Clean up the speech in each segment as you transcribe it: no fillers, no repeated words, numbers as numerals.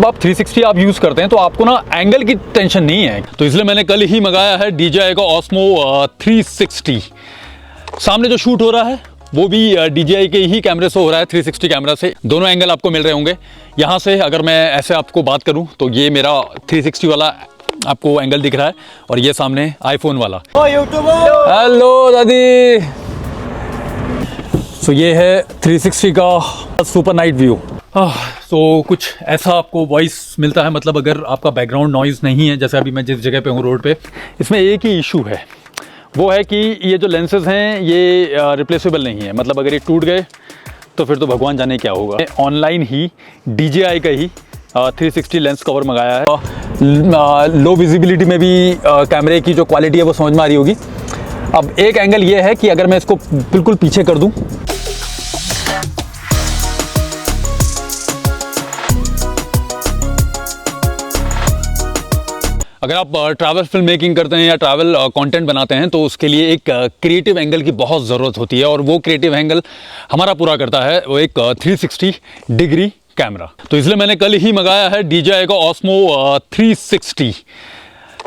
जब आप 360 आप यूज़ करते हैं तो आपको ना एंगल की टेंशन नहीं है, तो इसलिए मैंने कल ही मंगाया है DJI का Osmo 360। सामने जो शूट हो रहा है वो भी DJI के ही कैमरे से हो रहा है, 360 कैमरा से। दोनों एंगल आपको मिल रहे होंगे। यहाँ से अगर मैं ऐसे आपको बात करूँ तो ये मेरा 360 वाला आपको एंगल दिख रहा है और ये सामने आईफोन वाला। हेलो दादी। सो ये है 360 का सुपर नाइट व्यू। तो कुछ ऐसा आपको वॉइस मिलता है, मतलब अगर आपका बैकग्राउंड नॉइज़ नहीं है, जैसे अभी मैं जिस जगह पे हूँ रोड पे। इसमें एक ही इशू है, वो है कि ये जो लेंसेज हैं ये रिप्लेसेबल नहीं है। मतलब अगर ये टूट गए तो फिर तो भगवान जाने क्या होगा। ऑनलाइन ही DJI का ही 360 लेंस कवर मंगाया है। लो विजिबिलिटी में भी कैमरे की जो क्वालिटी है वो समझ में आ रही होगी। अब एक एंगल ये है कि अगर मैं इसको बिल्कुल पीछे कर दूं, अगर आप ट्रैवल फिल्म मेकिंग करते हैं या ट्रैवल कंटेंट बनाते हैं तो उसके लिए एक क्रिएटिव एंगल की बहुत ज़रूरत होती है, और वो क्रिएटिव एंगल हमारा पूरा करता है वो एक 360 डिग्री कैमरा। तो इसलिए मैंने कल ही मंगाया है DJI का Osmo 360।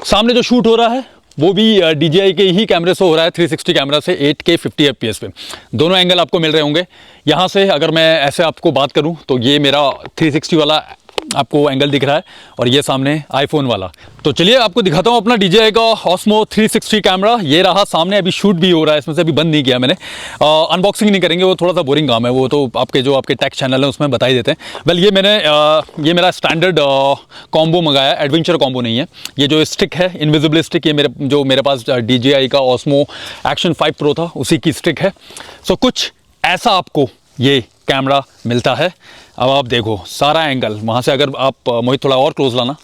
सामने जो शूट हो रहा है वो भी DJI के ही कैमरे से हो रहा है, 360 कैमरा से 8K 50 FPS पे। दोनों एंगल आपको मिल रहे होंगे। यहाँ से अगर मैं ऐसे आपको बात करूँ तो ये मेरा 360 वाला आपको एंगल दिख रहा है और ये सामने आईफोन वाला। तो चलिए आपको दिखाता हूँ अपना DJI का Osmo 360 कैमरा। ये रहा सामने, अभी शूट भी हो रहा है इसमें से, अभी बंद नहीं किया मैंने। अनबॉक्सिंग नहीं करेंगे, वो थोड़ा सा बोरिंग काम है, वो तो आपके टेक चैनल है उसमें बता ही देते हैं। वेल ये मेरा स्टैंडर्ड कॉम्बो मंगाया, एडवेंचर कॉम्बो नहीं है। ये जो स्टिक है, इनविजिबल स्टिक, ये मेरे पास DJI का Osmo Action 5 Pro था, उसी की स्टिक है। सो कुछ ऐसा आपको ये कैमरा मिलता है। अब आप देखो सारा एंगल, वहाँ से अगर आप मोहित थोड़ा और क्लोज लाना,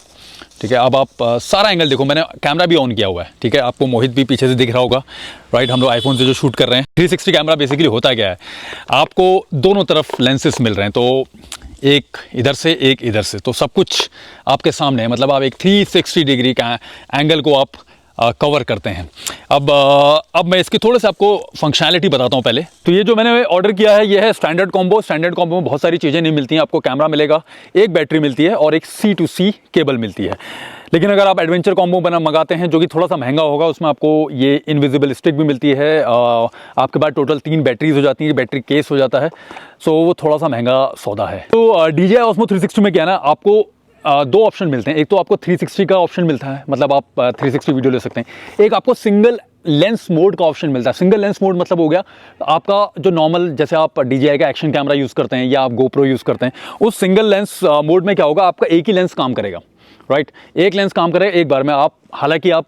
ठीक है। अब आप सारा एंगल देखो, मैंने कैमरा भी ऑन किया हुआ है, ठीक है। आपको मोहित भी पीछे से दिख रहा होगा, राइट। हम लोग आईफोन से जो शूट कर रहे हैं। 360 कैमरा बेसिकली होता क्या है, आपको दोनों तरफ लेंसेस मिल रहे हैं, तो एक इधर से एक इधर से, तो सब कुछ आपके सामने है। मतलब आप एक 360 डिग्री का एंगल को आप कवर करते हैं। अब मैं इसकी थोड़े से आपको फंक्शनैलिटी बताता हूँ पहले। तो ये जो मैंने ऑर्डर किया है ये है स्टैंडर्ड कॉम्बो। स्टैंडर्ड कॉम्बो में बहुत सारी चीज़ें नहीं मिलती हैं। आपको कैमरा मिलेगा, एक बैटरी मिलती है और एक C2C केबल मिलती है। लेकिन अगर आप एडवेंचर कॉम्बो मंगाते हैं जो कि थोड़ा सा महंगा होगा, उसमें आपको ये इनविजिबल स्टिक भी मिलती है। आपके पास टोटल 3 बैटरीज हो जाती हैं, बैटरी केस हो जाता है। सो वो थोड़ा सा महंगा सौदा है। तो DJI Osmo 360 में क्या है ना, आपको 2 ऑप्शन मिलते हैं। एक तो आपको 360 का ऑप्शन मिलता है, मतलब आप 360 वीडियो ले सकते हैं। एक आपको सिंगल लेंस मोड का ऑप्शन मिलता है। सिंगल लेंस मोड मतलब हो गया आपका जो नॉर्मल, जैसे आप DJI का एक्शन कैमरा यूज़ करते हैं या आप GoPro यूज़ करते हैं, उस सिंगल लेंस मोड में क्या होगा, आपका एक ही लेंस काम करेगा, राइट। एक लेंस काम करेगा एक बार में। आप हालांकि आप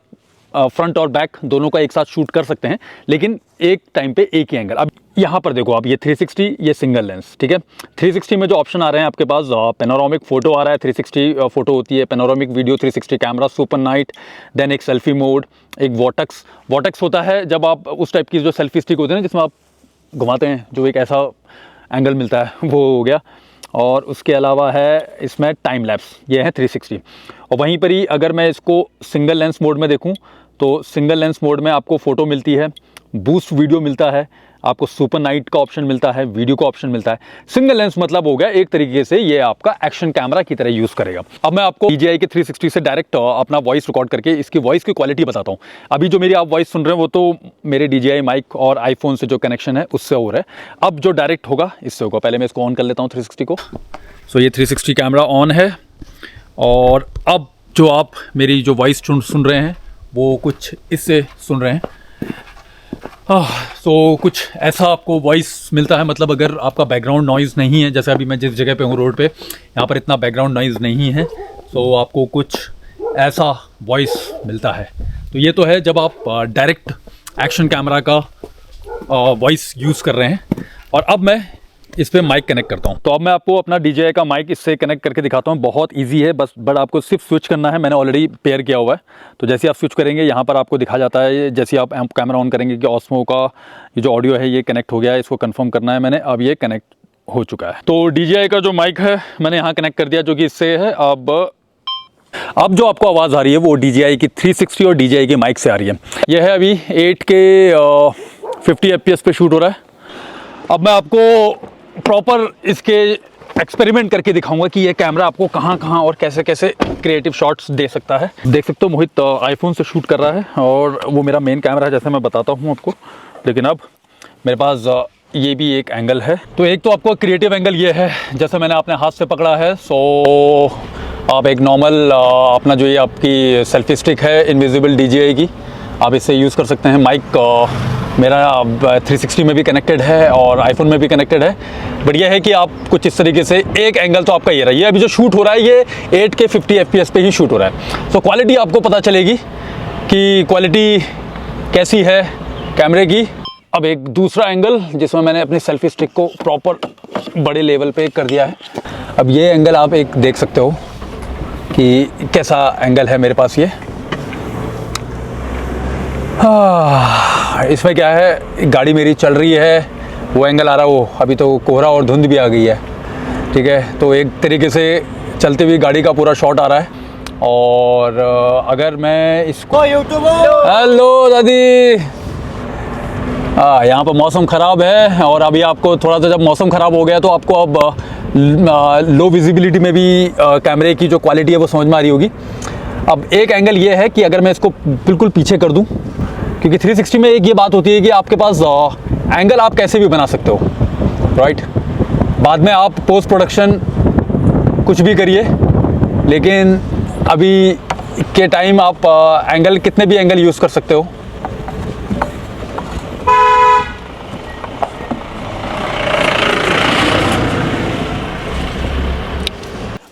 फ्रंट और बैक दोनों का एक साथ शूट कर सकते हैं, लेकिन एक टाइम पे एक ही एंगल। अब यहाँ पर देखो आप, ये 360, ये सिंगल लेंस, ठीक है। 360 में जो ऑप्शन आ रहे हैं आपके पास, पेनोरामिक फ़ोटो आ रहा है, 360 फ़ोटो होती है, panoramic video 360 camera, super night, then एक सेल्फी मोड, एक वॉटेक्स होता है जब आप उस टाइप की जो सेल्फी स्टिक होती है ना जिसमें आप घुमाते हैं, जो एक ऐसा एंगल मिलता है, वो हो गया। और उसके अलावा है इसमें टाइम लैप्स, ये है 360। और वहीं पर ही अगर मैं इसको सिंगल लेंस मोड में देखूं तो सिंगल लेंस मोड में आपको फ़ोटो मिलती है, बूस्ट वीडियो मिलता है, आपको सुपर नाइट का ऑप्शन मिलता है, वीडियो का ऑप्शन मिलता है। सिंगल लेंस मतलब हो गया एक तरीके से ये आपका एक्शन कैमरा की तरह यूज़ करेगा। अब मैं आपको DJI के 360 से डायरेक्ट अपना वॉइस रिकॉर्ड करके इसकी वॉइस की क्वालिटी बताता हूँ। अभी जो मेरी आप वॉइस सुन रहे हैं वो तो मेरे DJI माइक और आईफोन से जो कनेक्शन है उससे हो रहा है। अब जो डायरेक्ट होगा इससे होगा। पहले मैं इसको ऑन कर लेता हूँ 360 को। सो ये 360 कैमरा ऑन है, और अब जो आप मेरी जो वॉइस सुन रहे हैं वो कुछ इससे सुन रहे हैं। सो कुछ ऐसा आपको वॉइस मिलता है। मतलब अगर आपका बैकग्राउंड नॉइज़ नहीं है, जैसे अभी मैं जिस जगह पे हूँ रोड पे, यहाँ पर इतना बैकग्राउंड नॉइज़ नहीं है, तो आपको कुछ ऐसा वॉइस मिलता है। तो ये तो है जब आप डायरेक्ट एक्शन कैमरा का वॉइस यूज़ कर रहे हैं। और अब मैं इस पर माइक कनेक्ट करता हूँ। तो अब मैं आपको अपना DJI का माइक इससे कनेक्ट करके दिखाता हूँ। बहुत इजी है, बट आपको सिर्फ स्विच करना है। मैंने ऑलरेडी पेयर किया हुआ है। तो जैसे आप स्विच करेंगे यहाँ पर आपको दिखा जाता है, जैसे आप कैमरा ऑन करेंगे कि Osmo का ये जो ऑडियो है ये कनेक्ट हो गया है। इसको कन्फर्म करना है मैंने, अब ये कनेक्ट हो चुका है। तो DJI का जो माइक है मैंने यहाँ कनेक्ट कर दिया, जो कि इससे है। अब जो आपको आवाज़ आ रही है वो DJI की 360 और DJI के माइक से आ रही है। यह है अभी 8K 50 FPS पे शूट हो रहा है। अब मैं आपको प्रॉपर इसके एक्सपेरिमेंट करके दिखाऊंगा कि ये कैमरा आपको कहाँ कहाँ और कैसे कैसे क्रिएटिव शॉट्स दे सकता है। देख सकते हो मोहित आईफोन से शूट कर रहा है और वो मेरा मेन कैमरा है जैसे मैं बताता हूँ आपको। लेकिन अब मेरे पास ये भी एक एंगल है। तो एक तो आपको क्रिएटिव एंगल ये है जैसे मैंने अपने हाथ से पकड़ा है। सो आप एक नॉर्मल अपना जो ये आपकी सेल्फी स्टिक है इनविजिबल DJI की, आप इससे यूज़ कर सकते हैं। माइक मेरा 360 में भी कनेक्टेड है और आईफोन में भी कनेक्टेड है। बढ़िया है कि आप कुछ इस तरीके से एक एंगल तो आपका ये रहा है। ये अभी जो शूट हो रहा है ये 8K 50 FPS पे ही शूट हो रहा है। तो क्वालिटी आपको पता चलेगी कि क्वालिटी कैसी है कैमरे की। अब एक दूसरा एंगल जिसमें मैंने अपनी सेल्फी स्टिक को प्रॉपर बड़े लेवल पे कर दिया है। अब ये एंगल आप एक देख सकते हो कि कैसा एंगल है मेरे पास ये। इसमें क्या है, गाड़ी मेरी चल रही है, वो एंगल आ रहा है, वो अभी तो कोहरा और धुंध भी आ गई है, ठीक है। तो एक तरीके से चलती हुई गाड़ी का पूरा शॉट आ रहा है। और अगर मैं इसको हेलो दादी, यहाँ पर मौसम ख़राब है और अभी आपको थोड़ा सा जब मौसम ख़राब हो गया तो आपको अब लो विजिबिलिटी में भी कैमरे की जो क्वालिटी है वो समझ में आ रही होगी। अब एक एंगल ये है कि अगर मैं इसको बिल्कुल पीछे कर दूं, क्योंकि 360 में एक ये बात होती है कि आपके पास एंगल आप कैसे भी बना सकते हो, राइट। बाद में आप पोस्ट प्रोडक्शन कुछ भी करिए, लेकिन अभी के टाइम आप एंगल कितने भी एंगल यूज़ कर सकते हो।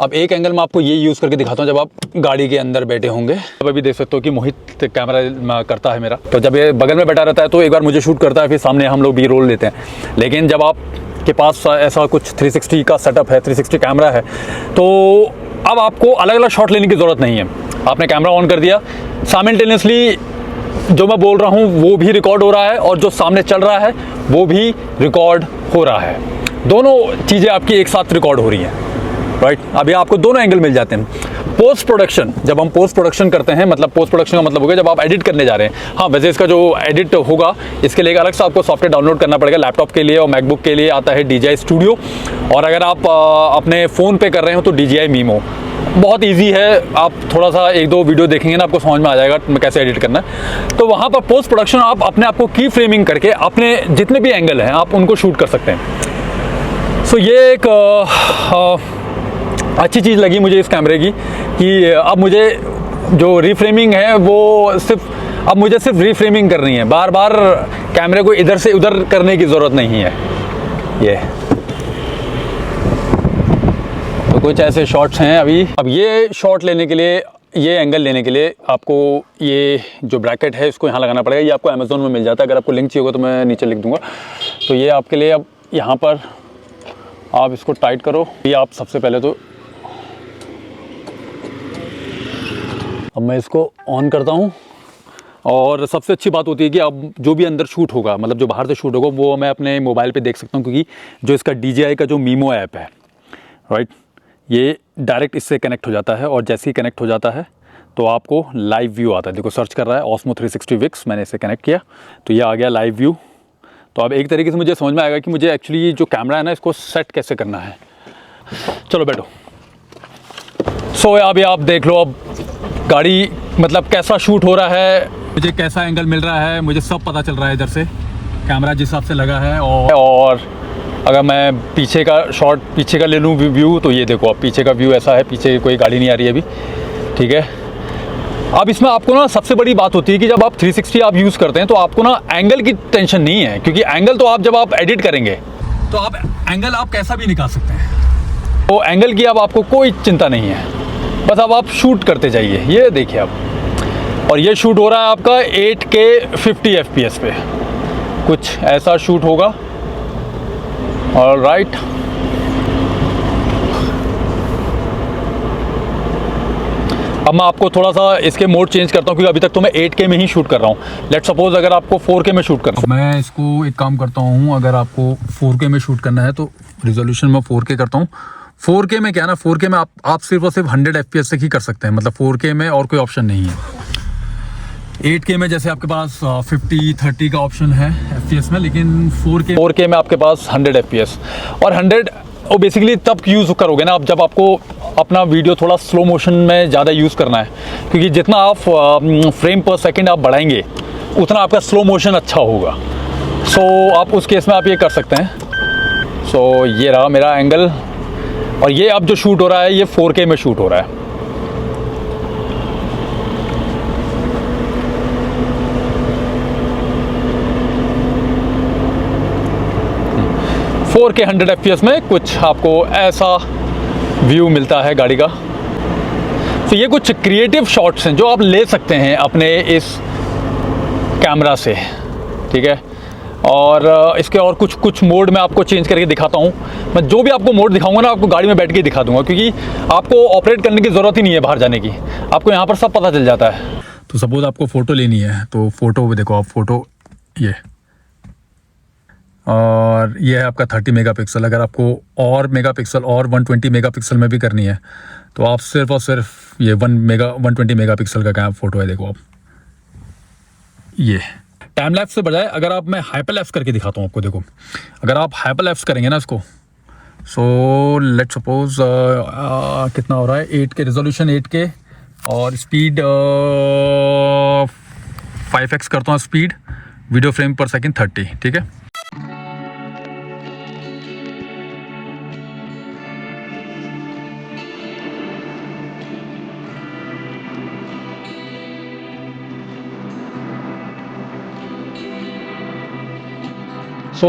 अब एक एंगल मैं आपको ये यूज़ करके दिखाता हूँ जब आप गाड़ी के अंदर बैठे होंगे। अब अभी देख सकते हो कि मोहित कैमरा करता है मेरा, तो जब ये बगल में बैठा रहता है तो एक बार मुझे शूट करता है, फिर सामने हम लोग भी रोल लेते हैं। लेकिन जब आपके पास ऐसा कुछ 360 का सेटअप है, 360 कैमरा है, तो अब आपको अलग अलग शॉट लेने की ज़रूरत नहीं है। आपने कैमरा ऑन कर दिया, साइमल्टेनियसली जो मैं बोल रहा हूँ वो भी रिकॉर्ड हो रहा है और जो सामने चल रहा है वो भी रिकॉर्ड हो रहा है। दोनों चीज़ें आपकी एक साथ रिकॉर्ड हो रही हैं, राइट। अभी आपको दोनों एंगल मिल जाते हैं। पोस्ट प्रोडक्शन, जब हम पोस्ट प्रोडक्शन करते हैं, मतलब पोस्ट प्रोडक्शन का मतलब हो गया जब आप एडिट करने जा रहे हैं। हाँ, वैसे इसका जो एडिट होगा इसके लिए अलग से आपको सॉफ्टवेयर डाउनलोड करना पड़ेगा। लैपटॉप के लिए और मैकबुक के लिए आता है DJI स्टूडियो, और अगर आप अपने फ़ोन पे कर रहे हो तो DJI Mimo। बहुत ईजी है, आप थोड़ा सा एक दो वीडियो देखेंगे ना आपको समझ में आ जाएगा कैसे एडिट करना है। तो वहाँ पर पोस्ट प्रोडक्शन आप अपने आप को की फ्रेमिंग करके अपने जितने भी एंगल हैं आप उनको शूट कर सकते हैं। सो ये एक अच्छी चीज़ लगी मुझे इस कैमरे की कि अब मुझे जो रीफ्रेमिंग है वो अब मुझे सिर्फ रीफ्रेमिंग करनी है, बार बार कैमरे को इधर से उधर करने की ज़रूरत नहीं है। ये तो कुछ ऐसे शॉट्स हैं अभी। अब ये शॉट लेने के लिए, ये एंगल लेने के लिए आपको ये जो ब्रैकेट है इसको यहाँ लगाना पड़ेगा। ये आपको अमेज़ोन में मिल जाता है, अगर आपको लिंक चाहिए होगा तो मैं नीचे लिख दूँगा। तो ये आपके लिए, अब यहाँ पर आप इसको टाइट करो। ये आप सबसे पहले तो अब मैं इसको ऑन करता हूँ, और सबसे अच्छी बात होती है कि अब जो भी अंदर शूट होगा, मतलब जो बाहर से शूट होगा, वो मैं अपने मोबाइल पे देख सकता हूँ, क्योंकि जो इसका DJI का जो Mimo ऐप है, राइट, ये डायरेक्ट इससे कनेक्ट हो जाता है। और जैसे ही कनेक्ट हो जाता है तो आपको लाइव व्यू आता है। देखो सर्च कर रहा है Osmo 360 VIX, मैंने इसे कनेक्ट किया तो ये आ गया लाइव व्यू। तो अब एक तरीके से मुझे समझ में आएगा कि मुझे एक्चुअली जो कैमरा है ना इसको सेट कैसे करना है। चलो बैठो। सो अभी आप देख लो अब गाड़ी मतलब कैसा शूट हो रहा है, मुझे कैसा एंगल मिल रहा है, मुझे सब पता चल रहा है इधर से कैमरा जिस हिसाब से लगा है। और अगर मैं पीछे का शॉट पीछे का ले लूँ व्यू, तो ये देखो अब पीछे का व्यू ऐसा है, पीछे कोई गाड़ी नहीं आ रही है अभी, ठीक है। अब इसमें आपको ना सबसे बड़ी बात होती है कि जब आप 360 आप यूज़ करते हैं तो आपको ना एंगल की टेंशन नहीं है, क्योंकि एंगल तो आप जब आप एडिट करेंगे तो आप एंगल आप कैसा भी निकाल सकते हैं। तो एंगल की अब आपको कोई चिंता नहीं है, बस अब आप शूट करते जाइए। ये देखिए अब, और ये शूट हो रहा है आपका 8K 50 FPS पे, कुछ ऐसा शूट होगा। ऑलराइट, अब मैं आपको थोड़ा सा इसके मोड चेंज करता हूँ, क्योंकि अभी तक तो मैं 8K में ही शूट कर रहा हूँ। लेट्स सपोज अगर आपको 4K में शूट करना है, मैं इसको एक काम करता हूँ, अगर आपको 4K में शूट करना है तो रिजोल्यूशन में 4K करता हूँ। 4K में क्या है ना, 4K में आप सिर्फ और सिर्फ 100 FPS तक ही कर सकते हैं, मतलब 4K में और कोई ऑप्शन नहीं है। 8K में जैसे आपके पास 50-30 का ऑप्शन है FPS में, लेकिन 4K में आपके पास 100 FPS। और 100 वो बेसिकली तब यूज़ करोगे ना आप जब आपको अपना वीडियो थोड़ा स्लो मोशन में ज़्यादा यूज़ करना है, क्योंकि जितना आप फ्रेम पर सेकंड आप बढ़ाएंगे उतना आपका स्लो मोशन अच्छा होगा। सो आप उस केस में आप ये कर सकते हैं। सो ये रहा मेरा एंगल, और ये अब जो शूट हो रहा है ये 4K में शूट हो रहा है। के 100 FPS में कुछ आपको ऐसा व्यू मिलता है गाड़ी का। तो ये कुछ क्रिएटिव शॉट्स हैं जो आप ले सकते हैं अपने इस कैमरा से, ठीक है। और इसके और कुछ मोड में आपको चेंज करके दिखाता हूँ। मैं जो भी आपको मोड दिखाऊंगा ना आपको गाड़ी में बैठ के दिखा दूंगा, क्योंकि आपको ऑपरेट करने की ज़रूरत ही नहीं है बाहर जाने की, आपको यहाँ पर सब पता चल जाता है। तो सपोज आपको फ़ोटो लेनी है तो फ़ोटो भी देखो आप, फ़ोटो ये, और ये है आपका 30 मेगापिक्सल। अगर आपको और मेगापिक्सल और 120 मेगापिक्सल में भी करनी है तो आप सिर्फ और सिर्फ ये 120 मेगापिक्सल का क्या फ़ोटो है। देखो आप, ये टाइम लैप्स से बजाय अगर आप, मैं हाइपर लैप्स करके दिखाता हूँ आपको। देखो अगर आप हाइपर लैप्स करेंगे ना इसको, सो लेट्स सपोज कितना हो रहा है, 8K रेजोल्यूशन, 8K, और स्पीड 5x करता हूँ स्पीड, वीडियो फ्रेम पर सेकंड 30, ठीक है।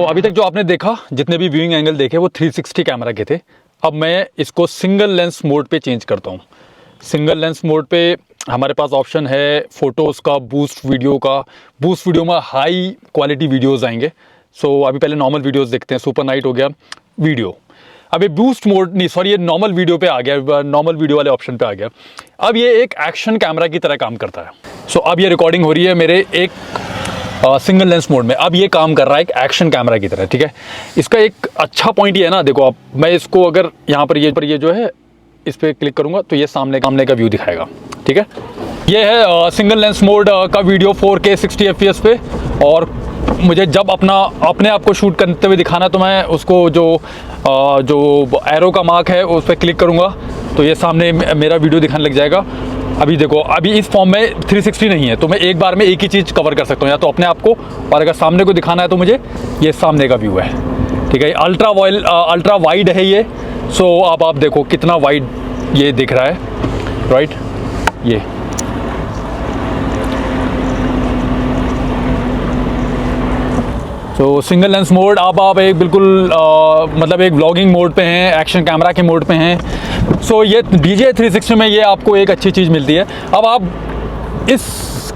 अभी तक जो आपने देखा, जितने भी व्यूइंग एंगल देखे वो 360 कैमरा के थे। अब मैं इसको सिंगल लेंस मोड पे चेंज करता हूँ। सिंगल लेंस मोड पे हमारे पास ऑप्शन है फ़ोटोज़ का, बूस्ट वीडियो का। बूस्ट वीडियो में हाई क्वालिटी वीडियोज़ आएंगे। अभी पहले नॉर्मल वीडियोज़ देखते हैं। सुपर नाइट हो गया वीडियो, अब ये बूस्ट मोड नहीं, सॉरी, ये नॉर्मल वीडियो पे आ गया, नॉर्मल वीडियो वाले ऑप्शन पे आ गया। अब ये एक एक्शन कैमरा की तरह काम करता है। अब ये रिकॉर्डिंग हो रही है मेरे एक सिंगल लेंस मोड में। अब ये काम कर रहा है एक एक्शन कैमरा की तरह, ठीक है। इसका एक अच्छा पॉइंट ये है ना, देखो आप, मैं इसको अगर यहाँ पर ये जो है इस पर क्लिक करूँगा तो ये सामने का व्यू दिखाएगा, ठीक है। ये है सिंगल लेंस मोड का वीडियो 4K 60 FPS पे। और मुझे जब अपने आप को शूट करते हुए दिखाना तो मैं उसको जो एरो का मार्क है उस पर क्लिक करूँगा तो ये सामने मेरा वीडियो दिखाने लग जाएगा। अभी देखो, अभी इस फॉर्म में 360 नहीं है तो मैं एक बार में एक ही चीज़ कवर कर सकता हूँ, या तो अपने आप को, और अगर सामने को दिखाना है तो मुझे ये सामने का व्यू है, ठीक है। अल्ट्रा वाइड है ये। अब आप देखो कितना वाइड ये दिख रहा है, राइट। ये सिंगल लेंस मोड, अब आप एक बिल्कुल मतलब एक व्लॉगिंग मोड पे हैं, एक्शन कैमरा के मोड पे हैं। ये DJI 360 में ये आपको एक अच्छी चीज़ मिलती है। अब आप इस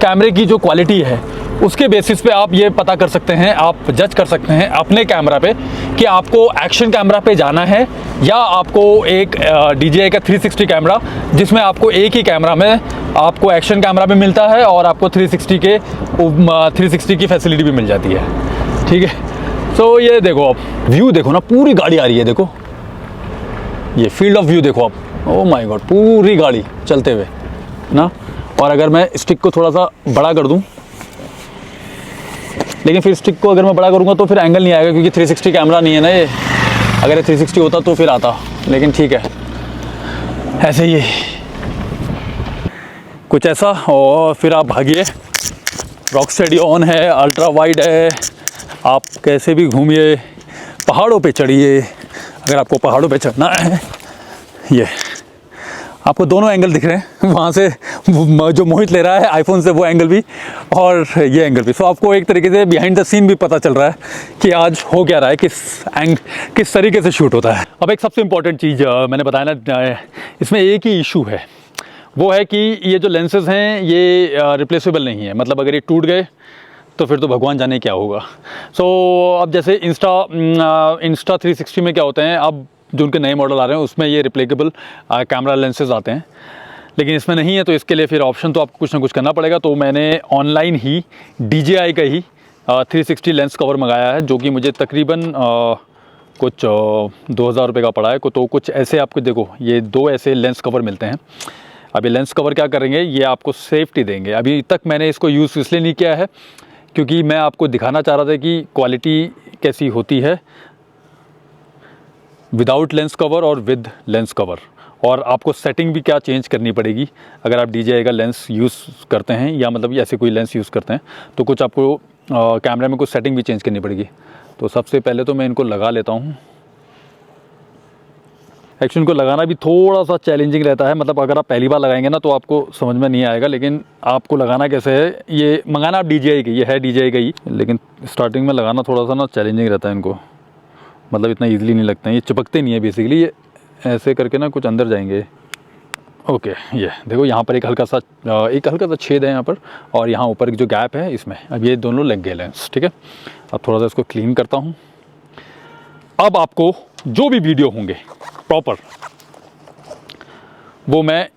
कैमरे की जो क्वालिटी है उसके बेसिस पे आप ये पता कर सकते हैं, आप जज कर सकते हैं अपने कैमरा पे कि आपको एक्शन कैमरा पे जाना है या आपको एक DJI का 360 कैमरा, जिसमें आपको एक ही कैमरा में आपको एक्शन कैमरा भी मिलता है और आपको 360 की फैसिलिटी भी मिल जाती है, ठीक है। ये देखो आप, व्यू देखो ना, पूरी गाड़ी आ रही है, देखो ये फील्ड ऑफ व्यू देखो आप। ओह माय गॉड, पूरी गाड़ी चलते हुए ना। और अगर मैं स्टिक को थोड़ा सा बड़ा कर दूं, लेकिन फिर स्टिक को अगर मैं बड़ा करूंगा तो फिर एंगल नहीं आएगा, क्योंकि 360 कैमरा नहीं है ना ये। अगर ये 360 होता तो फिर आता, लेकिन ठीक है, ऐसे ही कुछ ऐसा। और फिर आप भागिए, रॉक स्टेडी ऑन है, अल्ट्रा वाइड है, आप कैसे भी घूमिए, पहाड़ों पे चढ़िए अगर आपको पहाड़ों पे चढ़ना है। ये आपको दोनों एंगल दिख रहे हैं, वहाँ से जो मोहित ले रहा है आईफोन से वो एंगल भी, और ये एंगल भी। आपको एक तरीके से बिहाइंड द सीन भी पता चल रहा है कि आज हो क्या रहा है, किस तरीके से शूट होता है। अब एक सबसे इम्पॉर्टेंट चीज़ मैंने बताया ना, इसमें एक ही इशू है, वो है कि ये जो लेंसेज हैं ये रिप्लेसेबल नहीं है। मतलब अगर ये टूट गए तो फिर तो भगवान जाने क्या होगा। अब जैसे इंस्टा 360 में क्या होते हैं, अब जो उनके नए मॉडल आ रहे हैं उसमें ये रिप्लेकेबल कैमरा लेंसेज आते हैं, लेकिन इसमें नहीं है। तो इसके लिए फिर ऑप्शन तो आपको कुछ ना कुछ करना पड़ेगा। तो मैंने ऑनलाइन ही DJI का ही 360 लेंस कवर मंगाया है, जो कि मुझे तकरीबन कुछ 2000 रुपये का पड़ा है। तो कुछ ऐसे आपको देखो, ये 2 ऐसे लेंस कवर मिलते हैं। अब ये लेंस कवर क्या करेंगे, ये आपको सेफ्टी देंगे। अभी तक मैंने इसको यूज़ इसलिए नहीं किया है क्योंकि मैं आपको दिखाना चाह रहा था कि क्वालिटी कैसी होती है। विदाउट लेंस कवर और विद लेंस कवर। और आपको सेटिंग भी क्या चेंज करनी पड़ेगी अगर आप DJI का लेंस यूज़ करते हैं या मतलब ऐसे कोई लेंस यूज़ करते हैं, तो कुछ आपको कैमरे में कुछ सेटिंग भी चेंज करनी पड़ेगी। तो सबसे पहले तो मैं इनको लगा लेता हूँ। एक्चुअली इनको लगाना भी थोड़ा सा चैलेंजिंग रहता है, मतलब अगर आप पहली बार लगाएंगे ना तो आपको समझ में नहीं आएगा, लेकिन आपको लगाना कैसे है, ये मंगाना आप DJI की, ये है DJI का ही, लेकिन स्टार्टिंग में लगाना थोड़ा सा ना चैलेंजिंग रहता है इनको, मतलब इतना ईजिली नहीं लगता है, ये चिपकते नहीं है बेसिकली, ये ऐसे करके ना कुछ अंदर जाएंगे। ओके, ये देखो यहाँ पर एक हल्का सा छेद है यहाँ पर, और यहाँ ऊपर जो गैप है इसमें, अब ये दोनों लग गए लेंस, ठीक है। अब थोड़ा सा इसको क्लीन करता हूँ। अब आपको जो भी वीडियो होंगे प्रॉपर वो मैं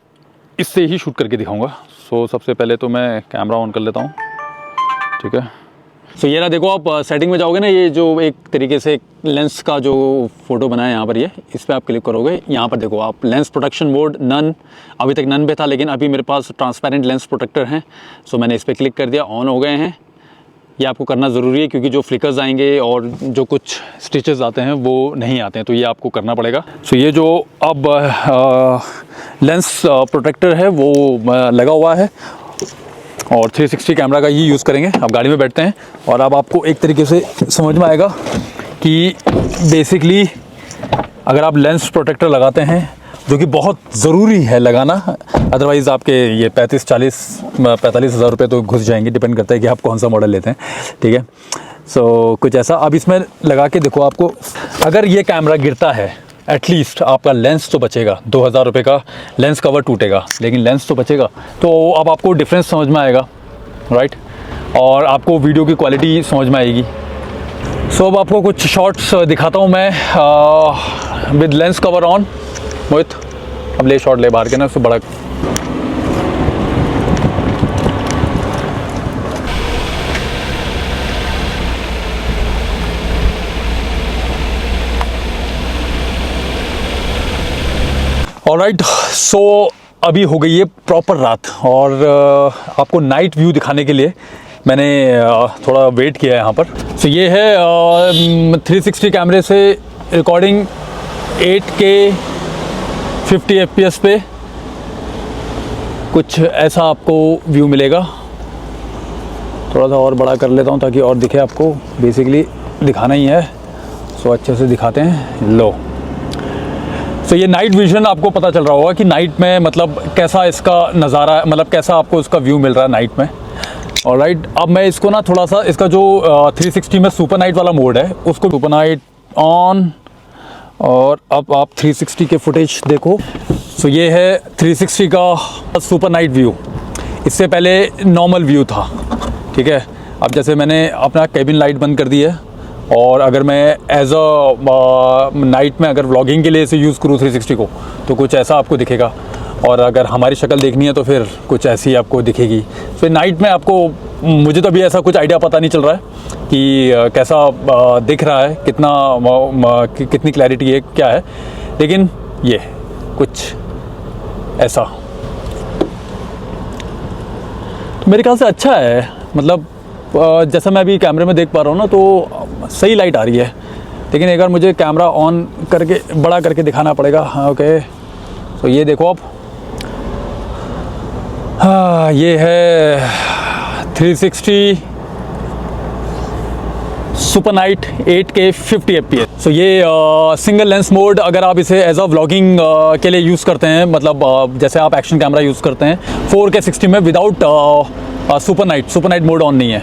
इससे ही शूट करके दिखाऊंगा। सो सबसे पहले तो मैं कैमरा ऑन कर लेता हूँ, ठीक है। सो ये ना देखो, आप सेटिंग में जाओगे ना, ये जो एक तरीके से लेंस का जो फ़ोटो बनाया है यहाँ पर, ये इस पर आप क्लिक करोगे, यहाँ पर देखो आप लेंस प्रोटेक्शन मोड नन, अभी तक नन पे था, लेकिन अभी मेरे पास ट्रांसपेरेंट लेंस प्रोटेक्टर हैं। सो मैंने इस पर क्लिक कर दिया, ऑन हो गए हैं। ये आपको करना ज़रूरी है क्योंकि जो फ्लिकर्स आएंगे और जो कुछ स्टिचेस आते हैं वो नहीं आते हैं, तो ये आपको करना पड़ेगा। सो ये जो अब लेंस प्रोटेक्टर है वो लगा हुआ है और 360 कैमरा का ही यूज़ करेंगे। अब गाड़ी में बैठते हैं और अब आपको एक तरीके से समझ में आएगा कि बेसिकली अगर आप लेंस प्रोटेक्टर लगाते हैं, जो कि बहुत ज़रूरी है लगाना, अदरवाइज़ आपके ये 45 हज़ार रुपये तो घुस जाएंगे, डिपेंड करता है कि आप कौन सा मॉडल लेते हैं, ठीक है। सो कुछ ऐसा अब इसमें लगा के देखो, आपको अगर ये कैमरा गिरता है एटलीस्ट आपका लेंस तो बचेगा। 2000 रुपये का लेंस कवर टूटेगा लेकिन लेंस तो बचेगा, तो अब आपको डिफरेंस समझ में आएगा, राइट, और आपको वीडियो की क्वालिटी समझ में आएगी। सो अब आपको कुछ शॉट्स दिखाता हूँ मैं विद लेंस कवर ऑन। मोहित अब ले शॉट ले बाहर के ना, उससे बड़ा। ऑलराइट, सो अभी हो गई है प्रॉपर रात और आपको नाइट व्यू दिखाने के लिए मैंने थोड़ा वेट किया है यहाँ पर। सो ये है 360 कैमरे से रिकॉर्डिंग 8K 50 FPS पे कुछ ऐसा आपको व्यू मिलेगा। थोड़ा सा और बड़ा कर लेता हूँ ताकि और दिखे आपको, बेसिकली दिखाना ही है, सो अच्छे से दिखाते हैं। लो, तो ये नाइट विजन आपको पता चल रहा होगा कि नाइट में मतलब कैसा इसका नज़ारा, मतलब कैसा आपको इसका व्यू मिल रहा है नाइट में। ऑलराइट, अब मैं इसको ना थोड़ा सा इसका जो 360 में सुपर नाइट वाला मोड है उसको सुपर नाइट ऑन, और अब आप 360 के फुटेज देखो। सो ये है 360 का सुपर नाइट व्यू, इससे पहले नॉर्मल व्यू था, ठीक है। अब जैसे मैंने अपना केबिन लाइट बंद कर दी है और अगर मैं एज अ नाइट में अगर व्लॉगिंग के लिए इसे यूज़ करूँ 360 को, तो कुछ ऐसा आपको दिखेगा, और अगर हमारी शक्ल देखनी है तो फिर कुछ ऐसी आपको दिखेगी। फिर नाइट में आपको, मुझे तो अभी ऐसा कुछ आइडिया पता नहीं चल रहा है कि कैसा दिख रहा है, कितनी क्लैरिटी है, क्या है, लेकिन ये कुछ ऐसा तो मेरे ख्याल से अच्छा है। मतलब जैसा मैं अभी कैमरे में देख पा रहा हूँ ना, तो सही लाइट आ रही है, लेकिन एक बार मुझे कैमरा ऑन करके बड़ा करके दिखाना पड़ेगा। हाँ, ओके, तो ये देखो आप, हाँ ये है 360 सुपर नाइट 8K 50 FPS। सो ये सिंगल लेंस मोड, अगर आप इसे एज अ व्लॉगिंग के लिए यूज़ करते हैं, मतलब जैसे आप एक्शन कैमरा यूज़ करते हैं 4K 60 में without super night mode on नहीं है।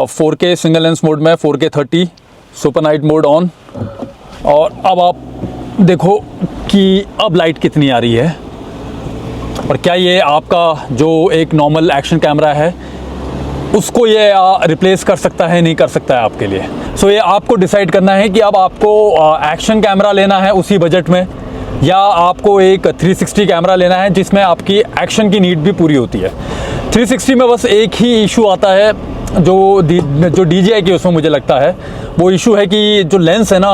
4K सिंगल लेंस मोड में 4K 30 super night mode on, और अब आप देखो कि अब लाइट कितनी आ रही है, और क्या ये आपका जो एक नॉर्मल एक्शन कैमरा है उसको ये रिप्लेस कर सकता है, नहीं कर सकता है आपके लिए। सो ये आपको डिसाइड करना है कि अब आपको एक्शन कैमरा लेना है उसी बजट में, या आपको एक 360 कैमरा लेना है जिसमें आपकी एक्शन की नीड भी पूरी होती है। 360 में बस एक ही इशू आता है जो DJI की उसमें मुझे लगता है, वो इशू है कि जो लेंस है ना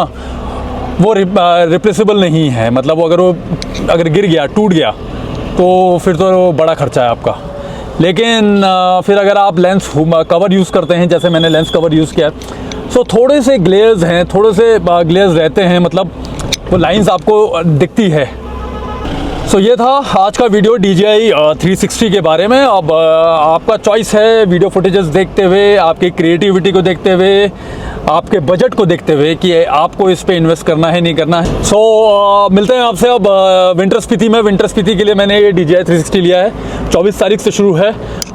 वो रिप्लेसेबल नहीं है। मतलब अगर गिर गया, टूट गया, तो फिर तो बड़ा खर्चा है आपका। लेकिन फिर अगर आप लेंस कवर यूज़ करते हैं, जैसे मैंने लेंस कवर यूज़ किया, सो थोड़े से ग्लेयर्स हैं, थोड़े से ग्लेयर्स रहते हैं, मतलब वो लाइंस आपको दिखती है। सो ये था आज का वीडियो DJI 360 के बारे में। अब आपका चॉइस है वीडियो फुटेजेस देखते हुए, आपकी क्रिएटिविटी को देखते हुए, आपके बजट को देखते हुए कि आपको इस पे इन्वेस्ट करना है नहीं करना है। सो मिलते हैं आपसे अब विंटर स्पीति में। विंटर स्पीति के लिए मैंने ये DJI 360 लिया है। 24 तारीख से शुरू है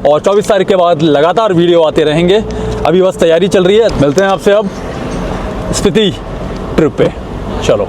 और 24 तारीख के बाद लगातार वीडियो आते रहेंगे। अभी बस तैयारी चल रही है। मिलते हैं आपसे अब स्पीति ट्रिप पे। चलो।